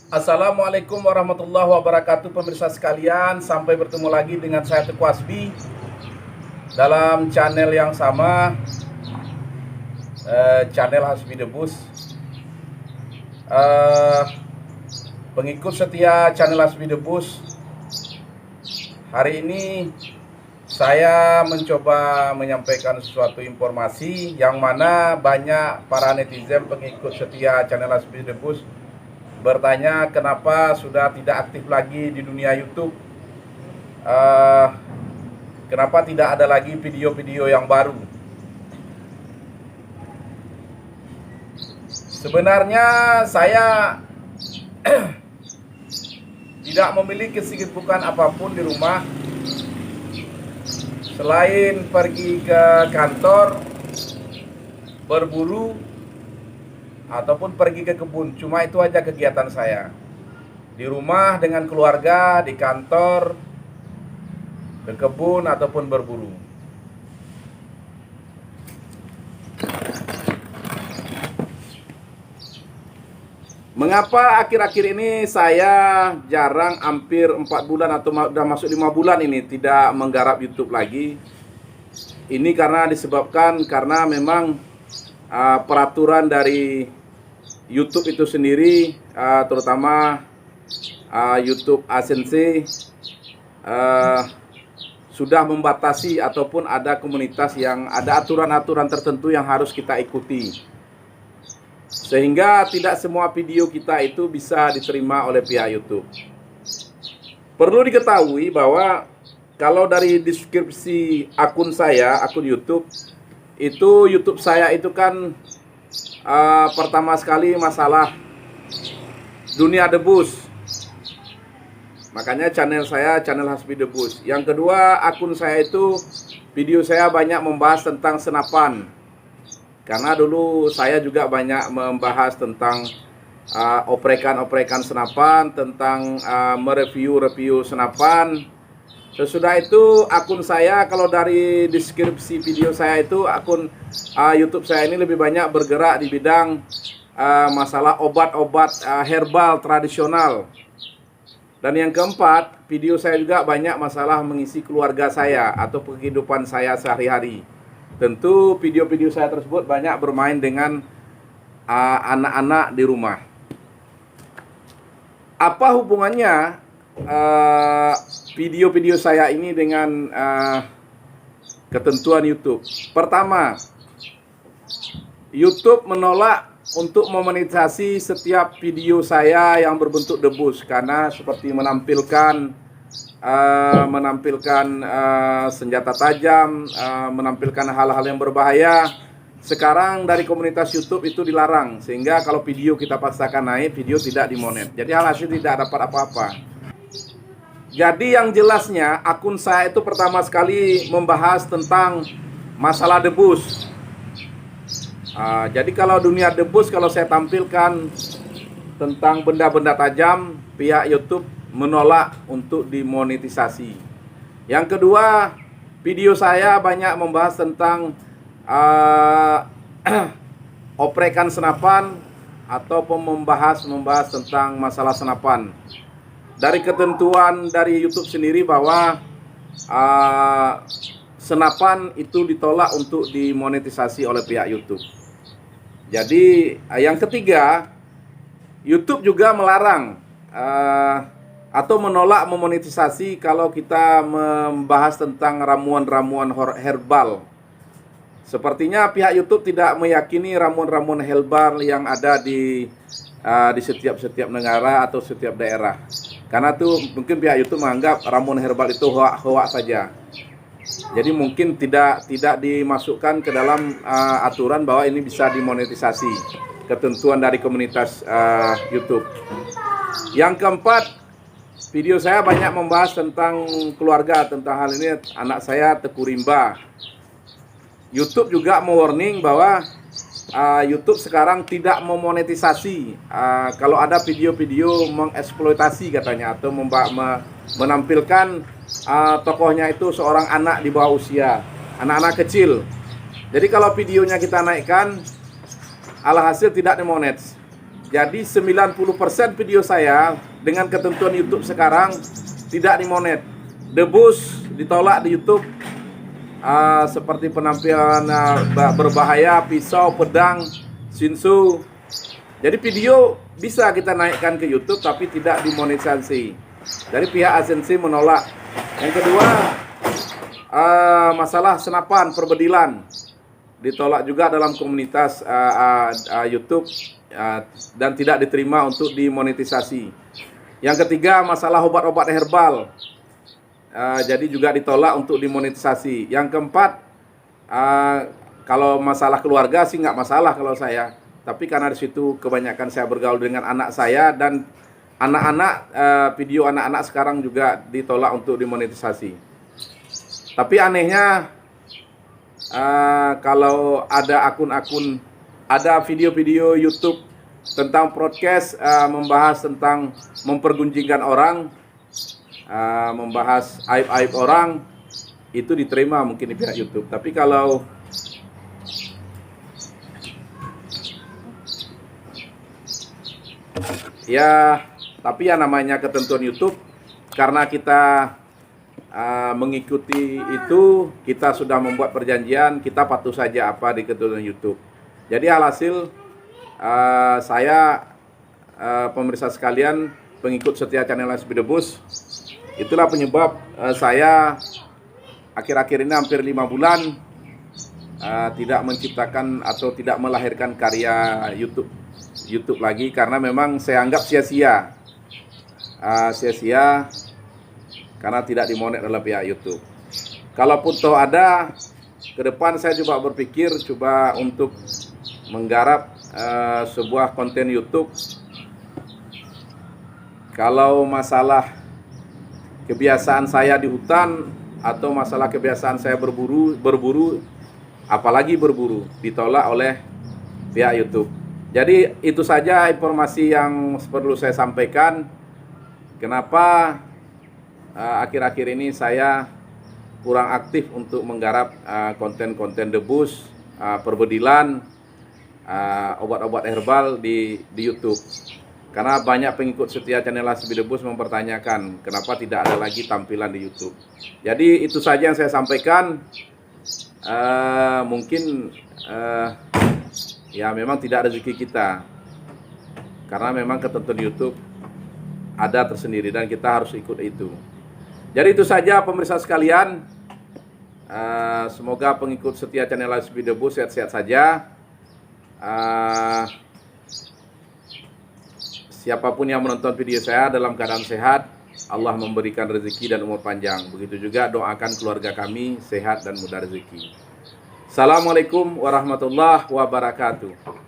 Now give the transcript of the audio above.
Assalamualaikum warahmatullahi wabarakatuh, pemirsa sekalian. Sampai bertemu lagi dengan saya Teguh Hasbi dalam channel yang sama, channel Hasbi Debus. Pengikut setia channel Hasbi Debus, hari ini saya mencoba menyampaikan suatu informasi yang mana banyak para netizen pengikut setia channel Hasbi Debus bertanya kenapa sudah tidak aktif lagi di dunia YouTube, kenapa tidak ada lagi video-video yang baru. Sebenarnya saya tidak memiliki kesibukan apapun di rumah selain pergi ke kantor, berburu, ataupun pergi ke kebun. Cuma itu aja kegiatan saya. Di rumah dengan keluarga, di kantor, ke kebun, ataupun berburu. Mengapa akhir-akhir ini saya jarang, hampir 4 bulan atau sudah masuk 5 bulan ini tidak menggarap YouTube lagi? Ini karena disebabkan karena memang peraturan dari YouTube itu sendiri, terutama YouTube AdSense, sudah membatasi ataupun ada komunitas yang ada aturan-aturan tertentu yang harus kita ikuti, sehingga tidak semua video kita itu bisa diterima oleh pihak YouTube. Perlu diketahui bahwa kalau dari deskripsi akun saya, akun YouTube, itu YouTube saya itu kan pertama sekali masalah dunia debus. Makanya channel saya channel Hasbi Debus. Yang kedua, akun saya itu video saya banyak membahas tentang senapan. Karena dulu saya juga banyak membahas tentang oprekan-oprekan senapan, tentang mereview senapan. Sesudah itu akun saya, kalau dari deskripsi video saya itu, akun YouTube saya ini lebih banyak bergerak di bidang masalah obat-obat herbal tradisional. Dan yang keempat, video saya juga banyak masalah mengisi keluarga saya atau kehidupan saya sehari-hari. Tentu video-video saya tersebut banyak bermain dengan anak-anak di rumah. Apa hubungannya video-video saya ini dengan ketentuan YouTube? Pertama, YouTube menolak untuk memonetisasi setiap video saya yang berbentuk debus, karena seperti menampilkan senjata tajam, menampilkan hal-hal yang berbahaya. Sekarang dari komunitas YouTube itu dilarang, sehingga kalau video kita paksakan naik, video tidak dimonet. Jadi alhasil tidak dapat apa-apa. Jadi yang jelasnya, akun saya itu pertama sekali membahas tentang masalah debus. Jadi kalau dunia debus, kalau saya tampilkan tentang benda-benda tajam, pihak YouTube menolak untuk dimonetisasi. Yang kedua, video saya banyak membahas tentang oprekan senapan ataupun membahas tentang masalah senapan. Dari ketentuan dari YouTube sendiri bahwa senapan itu ditolak untuk dimonetisasi oleh pihak YouTube. Jadi yang ketiga, YouTube juga melarang atau menolak memonetisasi kalau kita membahas tentang ramuan-ramuan herbal. Sepertinya pihak YouTube tidak meyakini ramuan-ramuan herbal yang ada di setiap negara atau setiap daerah. Karena itu mungkin pihak YouTube menganggap ramuan herbal itu hoak saja. Jadi mungkin tidak dimasukkan ke dalam aturan bahwa ini bisa dimonetisasi, ketentuan dari komunitas YouTube. Yang keempat, video saya banyak membahas tentang keluarga, tentang hal ini anak saya Teguh Rimba. YouTube juga mewarning bahwa YouTube sekarang tidak memonetisasi kalau ada video-video mengeksploitasi katanya, atau menampilkan tokohnya itu seorang anak di bawah usia, anak-anak kecil. Jadi kalau videonya kita naikkan, alhasil tidak dimonet. Jadi 90% video saya dengan ketentuan YouTube sekarang tidak dimonet. Debus ditolak di YouTube, seperti penampilan berbahaya, pisau, pedang, shinsu. Jadi video bisa kita naikkan ke YouTube tapi tidak dimonetisasi. Dari pihak agensi menolak. Yang kedua, masalah senapan perbedilan ditolak juga dalam komunitas YouTube dan tidak diterima untuk dimonetisasi. Yang ketiga, masalah obat-obat herbal, jadi juga ditolak untuk dimonetisasi. Yang keempat, kalau masalah keluarga sih nggak masalah kalau saya, tapi karena di situ kebanyakan saya bergaul dengan anak saya dan anak-anak, video anak-anak sekarang juga ditolak untuk dimonetisasi. Tapi anehnya, kalau ada akun-akun, ada video-video YouTube tentang podcast, membahas tentang mempergunjingkan orang, membahas aib-aib orang, itu diterima mungkin di pihak YouTube. Tapi kalau tapi namanya ketentuan YouTube, karena kita mengikuti itu, kita sudah membuat perjanjian, kita patuh saja apa di ketentuan YouTube. Jadi alhasil, saya, pemirsa sekalian, pengikut setia channel LSB Debus, itulah penyebab saya akhir-akhir ini hampir 5 bulan tidak menciptakan atau tidak melahirkan karya YouTube lagi, karena memang saya anggap sia-sia, karena tidak dimonet oleh pihak YouTube. Kalaupun toh ada, ke depan saya coba berpikir untuk menggarap sebuah konten YouTube. Kalau masalah kebiasaan saya di hutan atau masalah kebiasaan saya berburu, apalagi berburu, ditolak oleh pihak YouTube. Jadi itu saja informasi yang perlu saya sampaikan. Kenapa akhir-akhir ini saya kurang aktif untuk menggarap konten-konten debus, perbedilan, obat-obat herbal di YouTube. Karena banyak pengikut setia channel LSB Debus mempertanyakan kenapa tidak ada lagi tampilan di YouTube. Jadi itu saja yang saya sampaikan. Mungkin ya memang tidak rezeki kita, karena memang ketentuan YouTube ada tersendiri dan kita harus ikut itu. Jadi itu saja pemirsa sekalian. Semoga pengikut setia channel LSB Debus sehat-sehat saja. Siapapun yang menonton video saya dalam keadaan sehat, Allah memberikan rezeki dan umur panjang. Begitu juga doakan keluarga kami sehat dan mudah rezeki. Assalamualaikum warahmatullahi wabarakatuh.